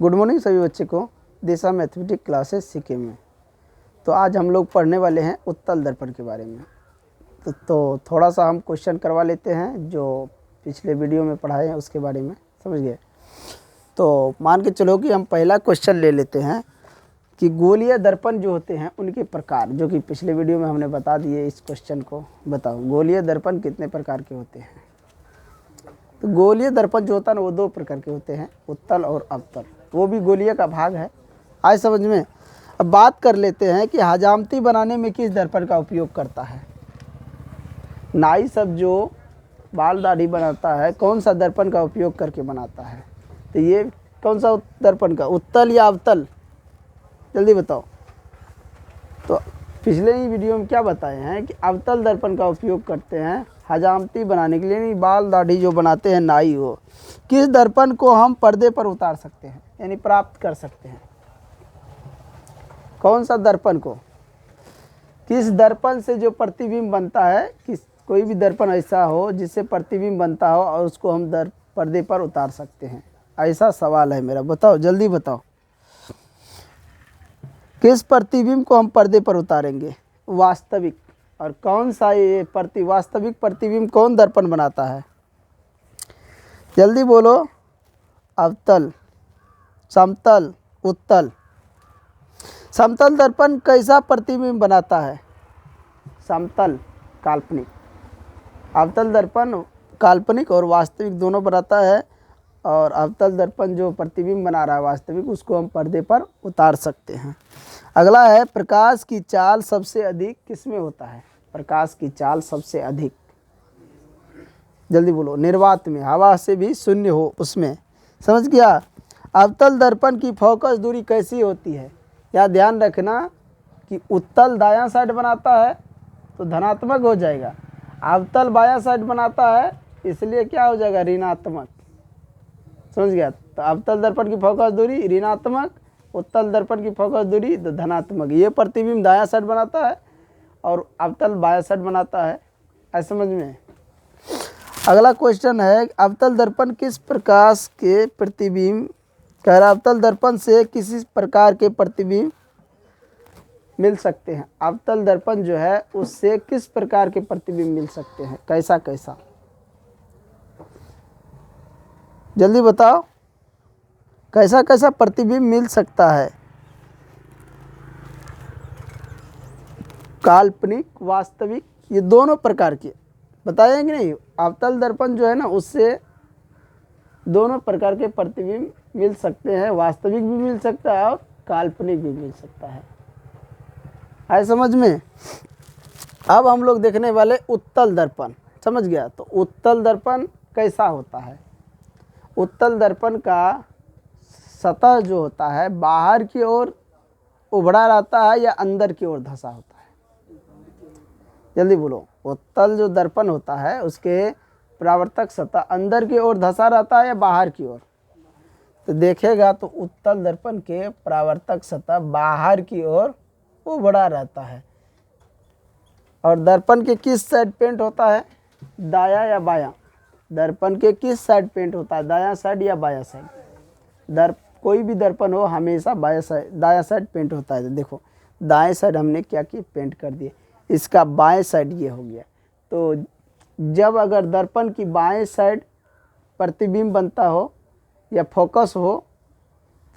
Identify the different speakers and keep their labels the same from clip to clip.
Speaker 1: Good morning सभी बच्चे को दिशा मैथमेटिक्स क्लासेस सीखे में। तो आज हम लोग पढ़ने वाले हैं उत्तल दर्पण के बारे में। तो थोड़ा सा हम क्वेश्चन करवा लेते हैं जो पिछले वीडियो में पढ़ाए हैं उसके बारे में, समझ गए। तो मान के चलो कि हम पहला क्वेश्चन ले लेते हैं कि गोलीय दर्पण जो होते हैं उनके प्रकार, जो कि पिछले वीडियो में हमने बता दिए। इस क्वेश्चन को बताओ, गोलीय दर्पण कितने प्रकार के होते हैं। तो गोलीय दर्पण जो होता है ना वो दो प्रकार के होते हैं, उत्तल और अवतल। वो भी गोलीय का भाग है, आज समझ में। अब बात कर लेते हैं कि हजामती बनाने में किस दर्पण का उपयोग करता है। नाई सब जो बाल दाढ़ी बनाता है कौन सा दर्पण का उपयोग करके बनाता है। तो ये कौन सा दर्पण का, उत्तल या अवतल, जल्दी बताओ। तो पिछले ही वीडियो में क्या बताए हैं कि अवतल दर्पण का उपयोग करते हैं हजामती बनाने के लिए, नहीं बाल दाढ़ी जो बनाते हैं नाई हो। किस दर्पण को हम पर्दे पर उतार सकते हैं, यानी प्राप्त कर सकते हैं। कौन सा दर्पण को, किस दर्पण से जो प्रतिबिंब बनता है, किस कोई भी दर्पण ऐसा हो जिससे प्रतिबिंब बनता हो और उसको हम पर्दे पर उतार सकते हैं। ऐसा सवाल है मेरा, बताओ जल्दी बताओ। किस प्रतिबिंब को हम पर्दे पर उतारेंगे, वास्तविक। और कौन सा ये वास्तविक प्रतिबिंब कौन दर्पण बनाता है, जल्दी बोलो। अवतल, समतल, उत्तल। समतल दर्पण कैसा प्रतिबिंब बनाता है, समतल, काल्पनिक। अवतल दर्पण काल्पनिक और वास्तविक दोनों बनाता है। और अवतल दर्पण जो प्रतिबिंब बना रहा है वास्तविक, उसको हम पर्दे पर उतार सकते हैं। अगला है, प्रकाश की चाल सबसे अधिक किस में होता है। प्रकाश की चाल सबसे अधिक, जल्दी बोलो। निर्वात में, हवा से भी शून्य हो उसमें, समझ गया। अवतल दर्पण की फोकस दूरी कैसी होती है। या ध्यान रखना कि उत्तल दायां साइड बनाता है तो धनात्मक हो जाएगा, अवतल बायां साइड बनाता है इसलिए क्या हो जाएगा, ऋणात्मक, समझ गया। तो अवतल दर्पण की फोकस दूरी ऋणात्मक, उत्तल दर्पण की फोकस दूरी धनात्मक। ये प्रतिबिंब दायां साइड बनाता है और अवतल बायां साइड बनाता है, ऐसा समझ में। अगला क्वेश्चन है, अवतल दर्पण किस प्रकाश के प्रतिबिंब, कह रहा अवतल दर्पण से किसी प्रकार के प्रतिबिंब मिल सकते हैं। अवतल दर्पण जो है उससे किस प्रकार के प्रतिबिंब मिल सकते हैं, कैसा कैसा, जल्दी बताओ। कैसा कैसा प्रतिबिंब मिल सकता है, काल्पनिक, वास्तविक, ये दोनों प्रकार के बताएंगे नहीं। अवतल दर्पण जो है ना उससे दोनों प्रकार के प्रतिबिंब मिल सकते हैं, वास्तविक भी मिल सकता है और काल्पनिक भी मिल सकता है समझ में। अब हम लोग देखने वाले उत्तल दर्पण, समझ गया। तो उत्तल दर्पण कैसा होता है। उत्तल दर्पण का सतह जो होता है बाहर की ओर उभड़ा रहता है या अंदर की ओर धंसा होता है, जल्दी बोलो। उत्तल जो दर्पण होता है उसके परावर्तक सतह अंदर की ओर धंसा रहता है या बाहर की ओर। तो देखेगा तो उत्तल दर्पण के परावर्तक सतह बाहर की ओर उभड़ा रहता है। और दर्पण के किस साइड पेंट होता है, दायां या बायां। दर्पण के किस साइड पेंट होता है, दायां साइड या बायां साइड। कोई भी दर्पण हो हमेशा बायां साइड, दायां साइड पेंट होता है। तो देखो दाएं साइड हमने क्या किया, पेंट कर दिए। इसका बाएं साइड ये हो गया। तो जब अगर दर्पण की बाएं साइड प्रतिबिंब बनता हो या फोकस हो,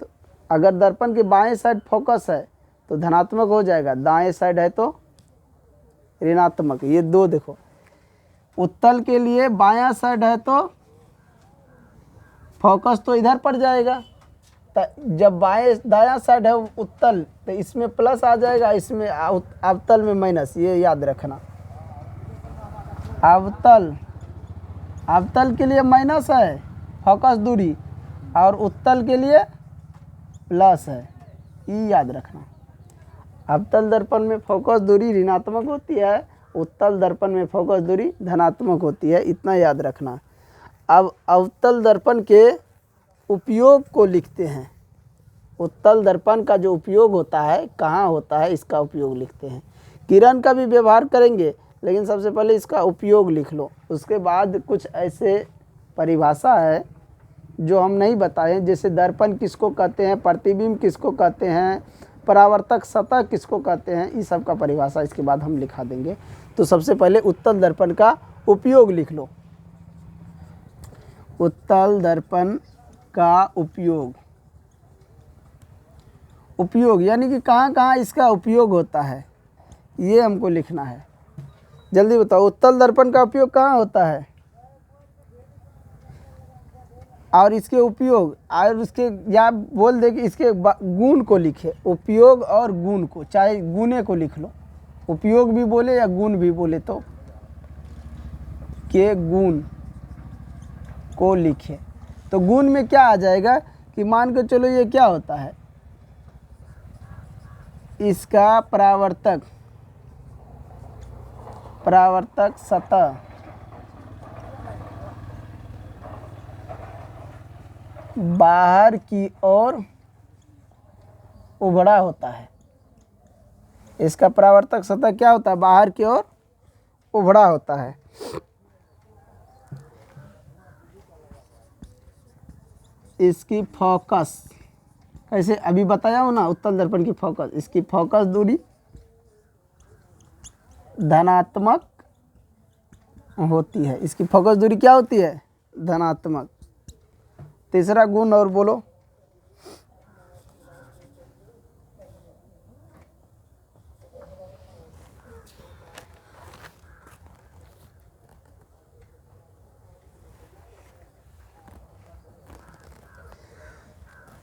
Speaker 1: तो अगर दर्पण के बाएं साइड फोकस है तो धनात्मक हो जाएगा, दाएं साइड है तो ऋणात्मक। ये दो देखो, उत्तल के लिए बायां साइड है तो फोकस तो इधर पड़ जाएगा। जब दायां साइड है उत्तल तो इसमें प्लस आ जाएगा, इसमें अवतल में माइनस, ये याद रखना। अवतल के लिए माइनस है फोकस दूरी और उत्तल के लिए प्लस है, ये याद रखना। अवतल दर्पण में फोकस दूरी ऋणात्मक होती है, उत्तल दर्पण में फोकस दूरी धनात्मक होती है, इतना याद रखना। अब अवतल दर्पण के उपयोग को लिखते हैं। उत्तल दर्पण का जो उपयोग होता है कहाँ होता है, इसका उपयोग लिखते हैं। किरण का भी व्यवहार करेंगे लेकिन सबसे पहले इसका उपयोग लिख लो। उसके बाद कुछ ऐसे परिभाषा है जो हम नहीं बताए, जैसे दर्पण किसको कहते हैं, प्रतिबिंब किसको कहते हैं, परावर्तक सतह किसको कहते हैं, इस सब का परिभाषा इसके बाद हम लिखा देंगे। तो सबसे पहले उत्तल दर्पण का उपयोग लिख लो। उत्तल दर्पण का उपयोग यानी कि कहाँ कहाँ इसका उपयोग होता है, ये हमको लिखना है। जल्दी बताओ, उत्तल दर्पण का उपयोग कहाँ होता है, और इसके उपयोग, और उसके, या बोल दे कि इसके गुण को लिखे, उपयोग और गुण को, चाहे गुणे को लिख लो, उपयोग भी बोले या गुण भी बोले, तो के गुण को लिखे। तो गुण में क्या आ जाएगा कि मान के चलो ये क्या होता है, इसका परावर्तक सतह बाहर की ओर उभड़ा होता है। इसका परावर्तक सतह क्या होता है, बाहर की ओर उभड़ा होता है। इसकी फोकस कैसे, अभी बताया हो ना, उत्तल दर्पण की फोकस, इसकी फोकस दूरी धनात्मक होती है। इसकी फोकस दूरी क्या होती है, धनात्मक। तीसरा गुण और बोलो।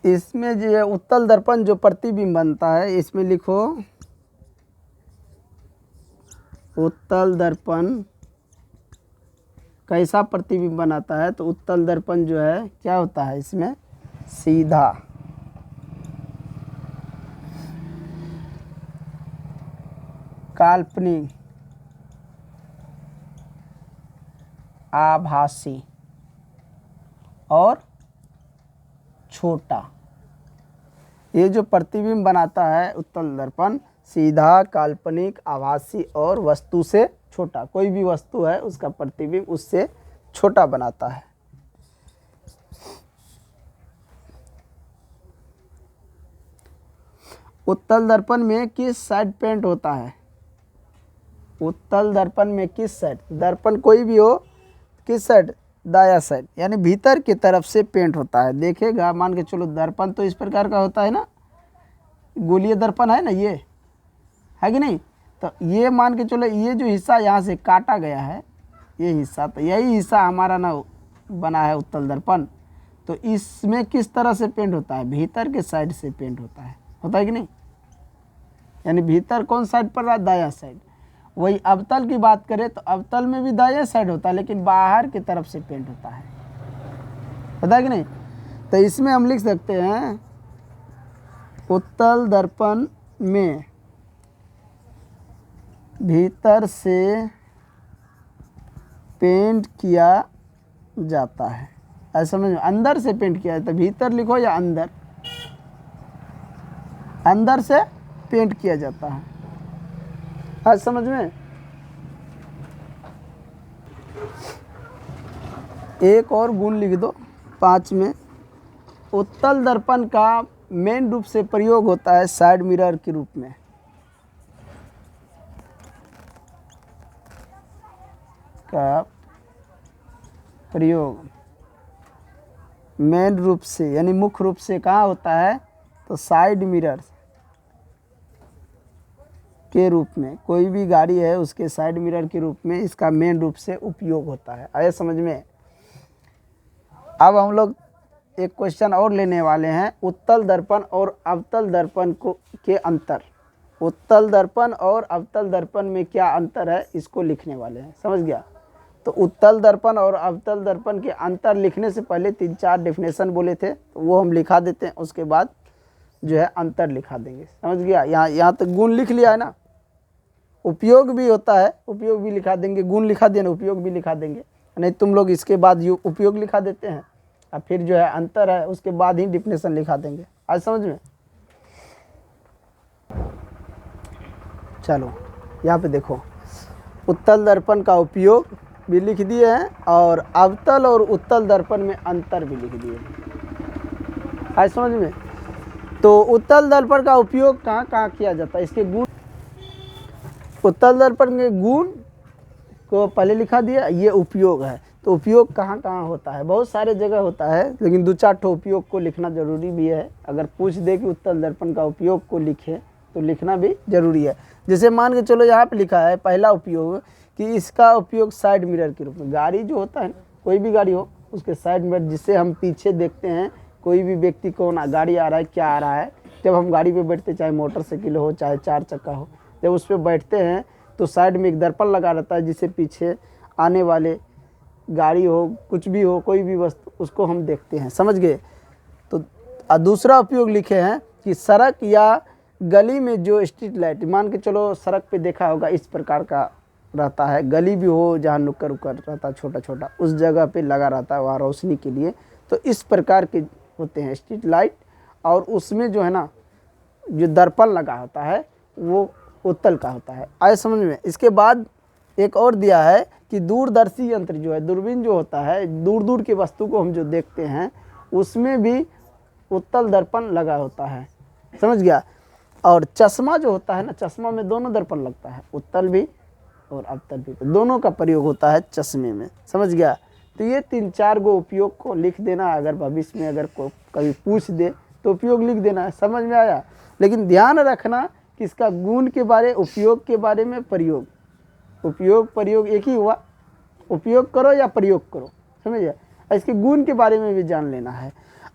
Speaker 1: इसमें जो है उत्तल दर्पण जो प्रतिबिंब बनता है, इसमें लिखो उत्तल दर्पण कैसा प्रतिबिंब बनाता है। तो उत्तल दर्पण जो है क्या होता है, इसमें सीधा, काल्पनिक, आभासी और छोटा। ये जो प्रतिबिंब बनाता है उत्तल दर्पण, सीधा, काल्पनिक, आभासी और वस्तु से छोटा। कोई भी वस्तु है उसका प्रतिबिंब उससे छोटा बनाता है। उत्तल दर्पण में किस साइड पेंट होता है, उत्तल दर्पण में किस साइड, दर्पण कोई भी हो, किस साइड, दाया साइड, यानी भीतर की तरफ से पेंट होता है। देखेगा, मान के चलो दर्पण तो इस प्रकार का होता है ना, गोलीय दर्पण है ना, ये है कि नहीं। तो ये मान के चलो, ये जो हिस्सा यहाँ से काटा गया है, ये हिस्सा, तो यही हिस्सा हमारा ना बना है उत्तल दर्पण। तो इसमें किस तरह से पेंट होता है, भीतर के साइड से पेंट होता है कि नहीं। यानी भीतर कौन साइड पर रहा, दाया साइड। वही अवतल की बात करें तो अवतल में भी दाया साइड होता है, लेकिन बाहर की तरफ से पेंट होता है, पता है कि नहीं। तो इसमें हम लिख सकते हैं उत्तल दर्पण में भीतर से पेंट किया जाता है। ऐसा समझ में, अंदर से पेंट किया जाता है, भीतर लिखो या अंदर, अंदर से पेंट किया जाता है। आज समझ में। एक और गुण लिख दो 5 में। उत्तल दर्पण का मेन रूप से प्रयोग होता है साइड मिरर के रूप में। का प्रयोग मेन रूप से यानी मुख्य रूप से कहाँ होता है, तो साइड मिरर के रूप में। कोई भी गाड़ी है उसके साइड मिरर के रूप में इसका मेन रूप से उपयोग होता है। आया समझ में। अब हम लोग एक क्वेश्चन और लेने वाले हैं, उत्तल दर्पण और अवतल दर्पण को के अंतर। उत्तल दर्पण और अवतल दर्पण में क्या अंतर है, इसको लिखने वाले हैं, समझ गया। तो उत्तल दर्पण और अवतल दर्पण के अंतर लिखने से पहले 3-4 डेफिनेशन बोले थे, तो वो हम लिखा देते हैं, उसके बाद जो है अंतर लिखा देंगे, समझ गया। यहाँ तक गुण लिख लिया है ना, उपयोग भी होता है, उपयोग भी लिखा देंगे, गुण लिखा देना, उपयोग भी लिखा देंगे। नहीं तुम लोग इसके बाद उपयोग लिखा देते हैं और फिर जो है अंतर है उसके बाद ही डिफिनेशन लिखा देंगे। आज समझ में। चलो यहाँ पे देखो, उत्तल दर्पण का उपयोग भी लिख दिए हैं और अवतल और उत्तल दर्पण में अंतर भी लिख दिए हैं। आए समझ में? तो उत्तल दर्पण का उपयोग कहाँ कहाँ किया जाता है, इसके गुण, उत्तल दर्पण के गुण को पहले लिखा दिया, ये उपयोग है। तो उपयोग कहाँ कहाँ होता है, बहुत सारे जगह होता है, लेकिन 2-4 ठो उपयोग को लिखना जरूरी भी है। अगर पूछ दे कि उत्तल दर्पण का उपयोग को लिखे तो लिखना भी जरूरी है। जैसे मान के चलो यहाँ पे लिखा है पहला उपयोग कि इसका उपयोग साइड मिरर के रूप में, गाड़ी जो होता है कोई भी गाड़ी हो उसके साइड मिरर, जिससे हम पीछे देखते हैं कोई भी व्यक्ति कौन गाड़ी आ रहा है क्या आ रहा है। जब हम गाड़ी पे बैठते, चाहे मोटरसाइकिल हो चाहे 4 चक्का हो, जब उस पर बैठते हैं तो साइड में एक दर्पण लगा रहता है, जिससे पीछे आने वाले गाड़ी हो कुछ भी हो कोई भी वस्तु उसको हम देखते हैं। समझ गए? तो दूसरा उपयोग लिखे हैं कि सड़क या गली में जो स्ट्रीट लाइट, मान के चलो सड़क पे देखा होगा इस प्रकार का रहता है, गली भी हो जहाँ नुक्कड़ उक्कड़ रहता है छोटा छोटा, उस जगह पे लगा रहता है वहाँ रोशनी के लिए। तो इस प्रकार के होते हैं स्ट्रीट लाइट, और उसमें जो है ना जो दर्पण लगा होता है वो उत्तल का होता है। आए समझ में? इसके बाद एक और दिया है कि दूरदर्शी यंत्र जो है, दूरबीन जो होता है, दूर दूर की वस्तु को हम जो देखते हैं उसमें भी उत्तल दर्पण लगा होता है। समझ गया? और चश्मा जो होता है ना, चश्मा में दोनों दर्पण लगता है, उत्तल भी और अवतल भी, दोनों का प्रयोग होता है चश्मे में। समझ गया? तो ये 3-4 गो उपयोग को लिख देना, अगर भविष्य में अगर कभी पूछ दे तो उपयोग लिख देना है। समझ में आया? लेकिन ध्यान रखना कि इसका गुण के बारे, उपयोग के बारे में, प्रयोग, उपयोग प्रयोग एक ही हुआ, उपयोग करो या प्रयोग करो। समझिए? इसके गुण के बारे में भी जान लेना है।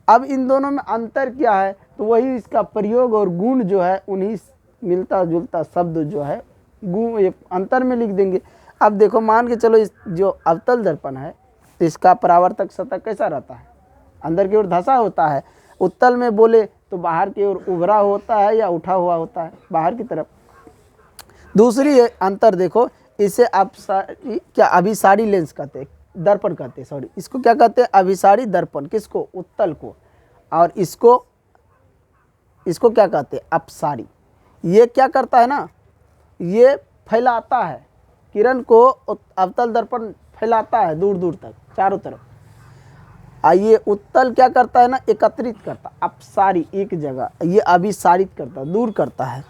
Speaker 1: अब इन दोनों में अंतर क्या है, तो वही इसका प्रयोग और गुण जो है उन्हीं मिलता जुलता शब्द जो है गुण एक अंतर में लिख देंगे। अब देखो मान के चलो इस जो अवतल दर्पण है तो इसका परावर्तक सतह कैसा रहता है, अंदर की ओर धंसा होता है। उत्तल में बोले तो बाहर की ओर उभरा होता है या उठा हुआ होता है बाहर की तरफ। दूसरी अंतर देखो, इसे अपसारी क्या अभिसारी लेंस कहते हैं, दर्पण कहते हैं, सॉरी, इसको क्या कहते हैं, अभिसारी दर्पण। किसको? उत्तल को। और इसको क्या कहते हैं, अपसारी। ये क्या करता है ना, ये फैलाता है किरण को, अवतल दर्पण फैलाता है दूर दूर तक चारों तरफ। ये उत्तल क्या करता है ना, एकत्रित करता, अपसारी एक जगह, ये अभिसारित करता, दूर करता है।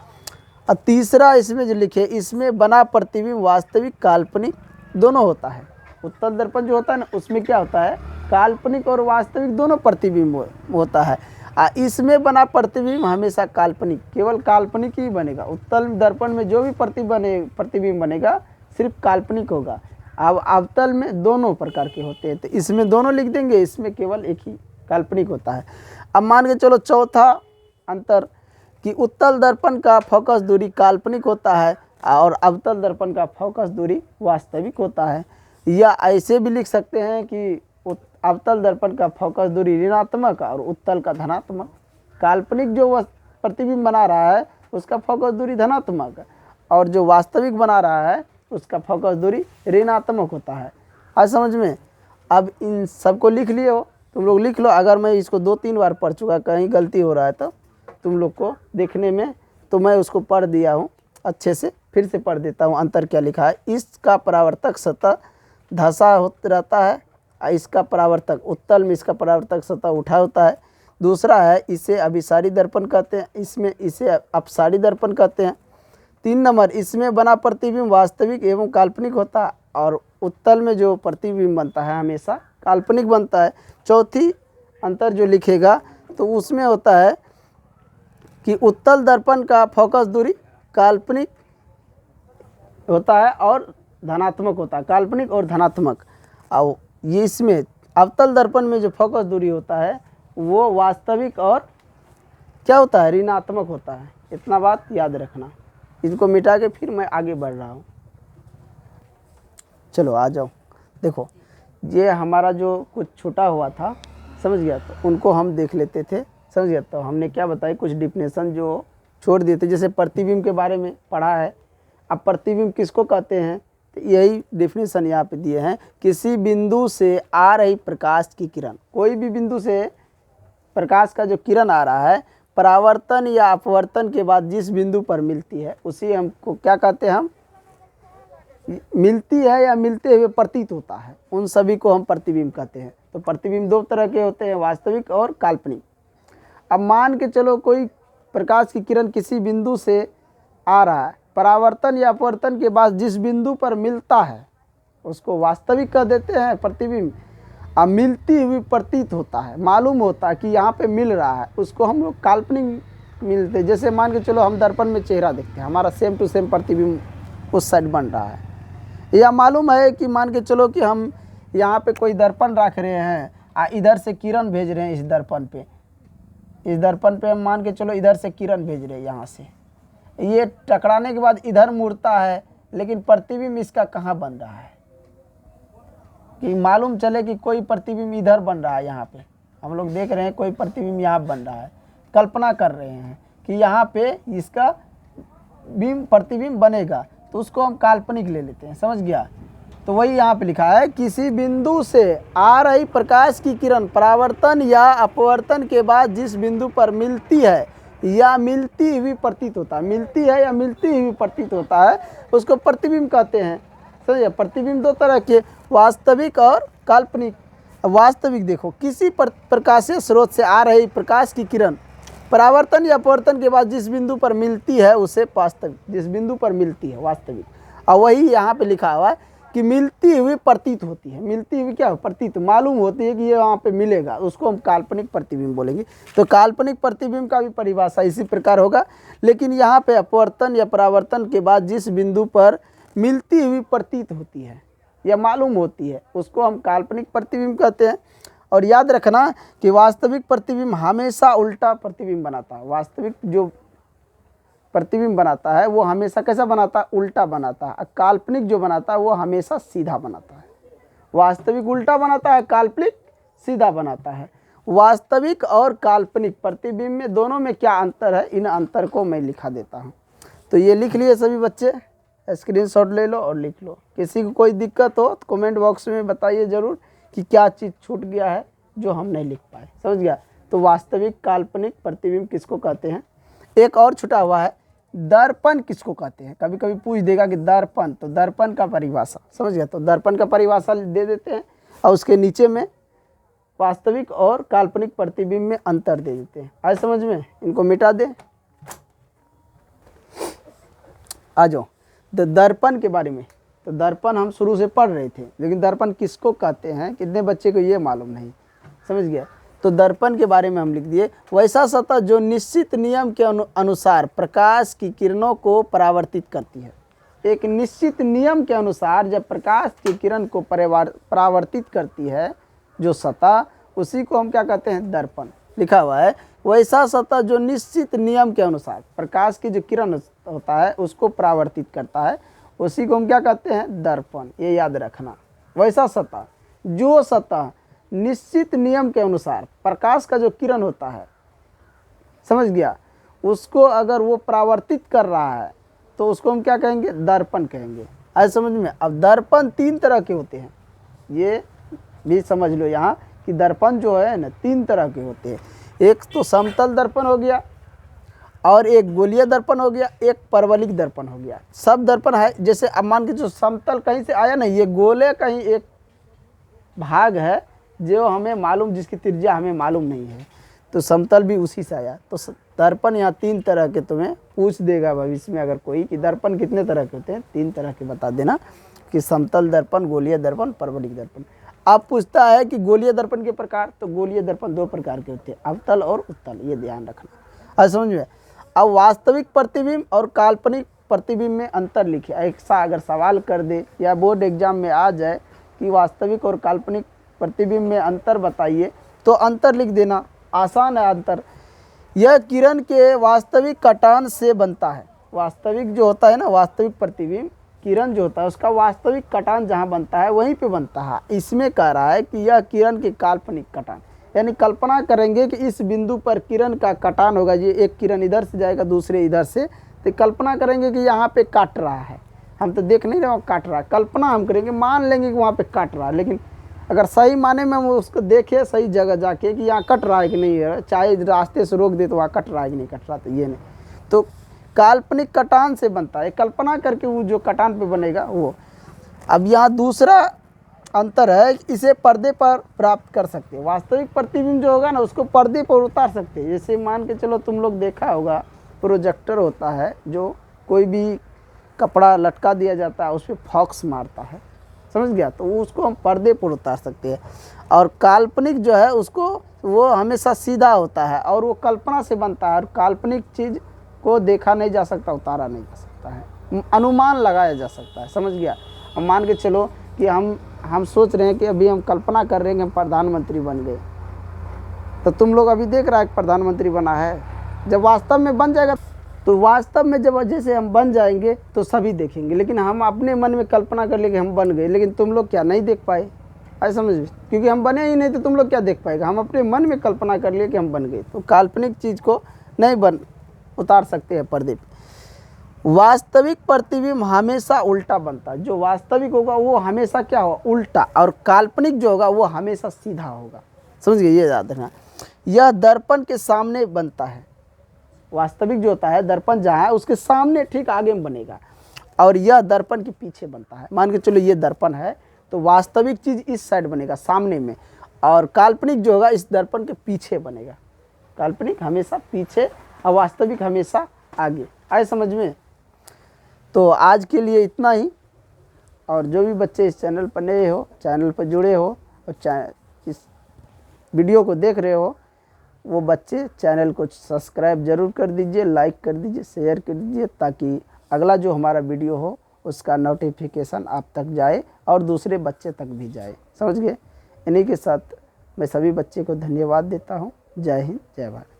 Speaker 1: और तीसरा इसमें जो लिखे, इसमें बना प्रतिबिंब वास्तविक काल्पनिक दोनों होता है। उत्तल दर्पण जो होता है ना उसमें क्या होता है, काल्पनिक और वास्तविक दोनों प्रतिबिंब होता है। इसमें बना प्रतिबिंब हमेशा काल्पनिक, केवल काल्पनिक ही बनेगा। उत्तल दर्पण में जो भी प्रतिबिंब बनेगा सिर्फ काल्पनिक होगा। अब अवतल में दोनों प्रकार के होते हैं, तो इसमें दोनों लिख देंगे, इसमें केवल एक ही काल्पनिक होता है। अब मान के चलो चौथा अंतर कि उत्तल दर्पण का फोकस दूरी काल्पनिक होता है और अवतल दर्पण का फोकस दूरी वास्तविक होता है। या ऐसे भी लिख सकते हैं कि अवतल दर्पण का फोकस दूरी ऋणात्मक और उत्तल का धनात्मक। काल्पनिक जो प्रतिबिंब बना रहा है उसका फोकस दूरी धनात्मक, और जो वास्तविक बना रहा है उसका फोकस दूरी ऋणात्मक होता है। आज समझ में? अब इन सबको लिख लिए हो, तुम लोग लिख लो। अगर मैं इसको 2-3 बार पढ़ चुका, कहीं गलती हो रहा है तो तुम लोग को देखने में, तो मैं उसको पढ़ दिया हूँ अच्छे से, फिर से पढ़ देता हूँ। अंतर क्या लिखा है, इसका परावर्तक सतह धंसा रहता है, इसका परावर्तक उत्तल में इसका परावर्तक सतह उठा होता है। दूसरा है इसे अभिसारी दर्पण कहते हैं, इसमें इसे अपसारी दर्पण कहते हैं। 3 नंबर, इसमें बना प्रतिबिंब वास्तविक एवं काल्पनिक होता है और उत्तल में जो प्रतिबिंब बनता है हमेशा काल्पनिक बनता है। चौथी अंतर जो लिखेगा तो उसमें होता है कि उत्तल दर्पण का फोकस दूरी काल्पनिक होता है और धनात्मक होता है, काल्पनिक और धनात्मक। और ये इसमें अवतल दर्पण में जो फोकस दूरी होता है वो वास्तविक और क्या होता है, ऋणात्मक होता है। इतना बात याद रखना। इसको मिटा के फिर मैं आगे बढ़ रहा हूँ। चलो आ जाओ। देखो ये हमारा जो कुछ छूटा हुआ था, समझ गया, तो उनको हम देख लेते थे। समझ गया? तो हमने क्या बताई, कुछ डिफिनेशन जो छोड़ दिए थे। जैसे प्रतिबिंब के बारे में पढ़ा है। अब प्रतिबिंब किसको कहते हैं, तो यही डेफिनेशन यहाँ पे दिए हैं। किसी बिंदु से आ रही प्रकाश की किरण, कोई भी बिंदु से प्रकाश का जो किरण आ रहा है, परावर्तन या अपवर्तन के बाद जिस बिंदु पर मिलती है उसी हमको क्या कहते हैं, हम मिलती है या मिलते हुए प्रतीत होता है, उन सभी को हम प्रतिबिंब कहते हैं। तो प्रतिबिंब दो तरह के होते हैं, वास्तविक और काल्पनिक। अब मान के चलो कोई प्रकाश की किरण किसी बिंदु से आ रहा है, परावर्तन या अपवर्तन के बाद जिस बिंदु पर मिलता है उसको वास्तविक कह देते हैं, प्रतिबिंब। अब मिलती हुई प्रतीत होता है, मालूम होता है कि यहाँ पे मिल रहा है, उसको हम लोग काल्पनिक मिलते। जैसे मान के चलो हम दर्पण में चेहरा देखते हैं, हमारा सेम टू सेम प्रतिबिंब उस साइड बन रहा है। या मालूम है कि मान के चलो कि हम यहाँ पे कोई दर्पण रख रहे हैं, इधर से किरण भेज रहे हैं इस दर्पण पे हम मान के चलो इधर से किरण भेज रहे हैं, यहाँ से ये टकराने के बाद इधर मुड़ता है, लेकिन प्रतिबिंब इसका कहाँ बन रहा है कि मालूम चले कि कोई प्रतिबिंब इधर बन रहा है। यहाँ पे हम लोग देख रहे हैं कोई प्रतिबिंब यहाँ बन रहा है, कल्पना कर रहे हैं कि यहाँ पे इसका प्रतिबिंब बनेगा, तो उसको हम काल्पनिक ले लेते हैं, समझ गया। तो वही यहाँ पे लिखा है, किसी बिंदु से आ रही प्रकाश की किरण परावर्तन या अपवर्तन के बाद जिस बिंदु पर मिलती है या मिलती हुई प्रतीत होता है, मिलती है या मिलती हुई प्रतीत होता है, उसको प्रतिबिंब कहते हैं। समझिए, प्रतिबिंब दो तरह के, वास्तविक और काल्पनिक। वास्तविक देखो, किसी प्रकाशीय स्रोत से आ रही प्रकाश की किरण परावर्तन या अपवर्तन के बाद जिस बिंदु पर मिलती है उसे वास्तविक, जिस बिंदु पर मिलती है वास्तविक। और वही यहाँ पे लिखा हुआ है कि मिलती हुई प्रतीत होती है, मिलती हुई क्या प्रतीत, मालूम होती है कि ये वहाँ पे मिलेगा, उसको हम काल्पनिक प्रतिबिंब बोलेंगे। तो काल्पनिक प्रतिबिंब का भी परिभाषा इसी प्रकार होगा, लेकिन यहाँ पे अपवर्तन या परावर्तन के बाद जिस बिंदु पर मिलती हुई प्रतीत होती है या मालूम होती है उसको हम काल्पनिक प्रतिबिंब कहते हैं। और याद रखना कि वास्तविक प्रतिबिंब हमेशा उल्टा प्रतिबिंब बनाता है। वास्तविक जो प्रतिबिंब बनाता है वो हमेशा कैसा बनाता है, उल्टा बनाता है। काल्पनिक जो बनाता है वो हमेशा सीधा बनाता है। वास्तविक उल्टा बनाता है, काल्पनिक सीधा बनाता है। वास्तविक और काल्पनिक प्रतिबिंब में दोनों में क्या अंतर है, इन अंतर को मैं लिखा देता हूँ। तो ये लिख लिए सभी बच्चे, स्क्रीनशॉट ले लो और लिख लो। किसी को कोई दिक्कत हो तो कमेंट बॉक्स में बताइए ज़रूर कि क्या चीज़ छूट गया है जो हम नहीं लिख पाए, समझ गया। तो वास्तविक काल्पनिक प्रतिबिंब किसको कहते हैं। एक और छुटा हुआ है, दर्पण किसको कहते हैं। कभी कभी पूछ देगा कि दर्पण, तो दर्पण का परिभाषा, समझ गया। तो दर्पण का परिभाषा दे देते हैं और उसके नीचे में वास्तविक और काल्पनिक प्रतिबिंब में अंतर दे देते हैं। आज समझ में, इनको मिटा दें। आ जाओ दर्पण के बारे में। तो दर्पण हम शुरू से पढ़ रहे थे, लेकिन दर्पण किसको कहते हैं कितने बच्चे को ये मालूम नहीं, समझ गया। तो दर्पण के बारे में हम लिख दिए, वैसा सतह जो निश्चित नियम के अनुसार प्रकाश की किरणों को परावर्तित करती है। एक निश्चित नियम के अनुसार जब प्रकाश की किरण को परावर्तित करती है जो सतह, उसी को हम क्या कहते हैं, दर्पण। लिखा हुआ है, वैसा सतह जो निश्चित नियम के अनुसार प्रकाश की जो किरण होता है उसको परावर्तित करता है, उसी को हम क्या कहते हैं, दर्पण। ये याद रखना, वैसा सतह, जो सतह निश्चित नियम के अनुसार प्रकाश का जो किरण होता है, समझ गया, उसको अगर वो परावर्तित कर रहा है तो उसको हम क्या कहेंगे, दर्पण कहेंगे। आज समझ में। अब दर्पण तीन तरह के होते हैं, ये भी समझ लो यहाँ कि दर्पण जो है ना तीन तरह के होते हैं। एक तो समतल दर्पण हो गया, और एक गोलीय दर्पण हो गया, एक परवलिक दर्पण हो गया। सब दर्पण है, जैसे अब मान के जो समतल कहीं से आया ना, ये गोले कहीं एक भाग है जो हमें मालूम, जिसकी त्रिज्या हमें मालूम नहीं है, तो समतल भी उसी से आया। तो दर्पण यहाँ तीन तरह के तुम्हें पूछ देगा भविष्य में अगर कोई कि दर्पण कितने तरह के होते हैं, तीन तरह के बता देना कि समतल दर्पण, गोलीय दर्पण, परवलिक दर्पण। आप पूछता है कि गोलीय दर्पण के प्रकार, तो गोलीय दर्पण दो प्रकार के होते हैं, अवतल और उत्तल, ये ध्यान रखना। आज समझ में। अब वास्तविक प्रतिबिंब और काल्पनिक प्रतिबिंब में अंतर लिखिए। ऐसा अगर सवाल कर दे या बोर्ड एग्जाम में आ जाए कि वास्तविक और काल्पनिक प्रतिबिंब में अंतर बताइए, तो अंतर लिख देना, आसान है अंतर। यह किरण के वास्तविक कटान से बनता है। वास्तविक जो होता है ना, वास्तविक प्रतिबिंब, किरण जो होता है उसका वास्तविक कटान जहाँ बनता है वहीं पे बनता है। इसमें कह रहा है कि यह किरण के काल्पनिक कटान, यानी कल्पना करेंगे कि इस बिंदु पर किरण का कटान होगा। ये एक किरण इधर से जाएगा, दूसरे इधर से, तो कल्पना करेंगे कि यहाँ पे काट रहा है। हम तो देख नहीं रहे काट रहा है, कल्पना हम करेंगे, मान लेंगे कि वहाँ पे काट रहा है। लेकिन अगर सही माने में हम उसको देखें सही जगह जाके कि यहाँ कट रहा है कि नहीं है, चाहे रास्ते से रोक दे तो वहाँ कट रहा है कि नहीं कट रहा, तो ये नहीं। तो काल्पनिक कटान से बनता है, कल्पना करके वो जो कटान पे बनेगा वो। अब यहाँ दूसरा अंतर है, इसे पर्दे पर प्राप्त कर सकते हैं। वास्तविक प्रतिबिंब जो होगा ना उसको पर्दे पर उतार सकते हैं। जैसे मान के चलो, तुम लोग देखा होगा प्रोजेक्टर होता है, जो कोई भी कपड़ा लटका दिया जाता है उस पर फॉक्स मारता है, समझ गया, तो उसको हम पर्दे पर उतार सकते हैं। और काल्पनिक जो है उसको, वो हमेशा सीधा होता है और वो कल्पना से बनता है, और काल्पनिक चीज़ को देखा नहीं जा सकता, उतारा नहीं जा सकता है, अनुमान लगाया जा सकता है, समझ गया। अब मान के चलो कि हम सोच रहे हैं कि अभी हम कल्पना कर रहे हैं कि हम प्रधानमंत्री बन गए, तो तुम लोग अभी देख रहा है कि प्रधानमंत्री बना है। जब वास्तव में बन जाएगा, तो वास्तव में जब जैसे हम बन जाएंगे तो सभी देखेंगे, लेकिन हम अपने मन में कल्पना कर ले कि हम बन गए, लेकिन तुम लोग क्या नहीं देख पाए, ऐसा समझ, क्योंकि हम बने ही नहीं तो तुम लोग क्या देख पाएगा। हम अपने मन में कल्पना कर लिए कि हम बन गए, तो काल्पनिक चीज़ को नहीं उतार सकते हैं पर्दे पे। वास्तविक प्रतिबिंब हमेशा उल्टा बनता है। जो वास्तविक होगा वो हमेशा क्या होगा, उल्टा, और काल्पनिक जो होगा वो हमेशा सीधा होगा, समझ गए, ये याद रखना। यह दर्पण के सामने बनता है। वास्तविक जो होता है दर्पण जहाँ है उसके सामने ठीक आगे में बनेगा, और यह दर्पण के पीछे बनता है। मान के चलो ये दर्पण है, तो वास्तविक चीज़ इस साइड बनेगा सामने में, और काल्पनिक जो होगा इस दर्पण के पीछे बनेगा। काल्पनिक हमेशा पीछे और वास्तविक हमेशा आगे। आए समझ में? तो आज के लिए इतना ही। और जो भी बच्चे इस चैनल पर नए हो, चैनल पर जुड़े हो और इस वीडियो को देख रहे हो, वो बच्चे चैनल को सब्सक्राइब ज़रूर कर दीजिए, लाइक कर दीजिए, शेयर कर दीजिए, ताकि अगला जो हमारा वीडियो हो उसका नोटिफिकेशन आप तक जाए और दूसरे बच्चे तक भी जाए, समझ गए। इन्हीं के साथ मैं सभी बच्चे को धन्यवाद देता हूँ। जय हिंद, जय भारत।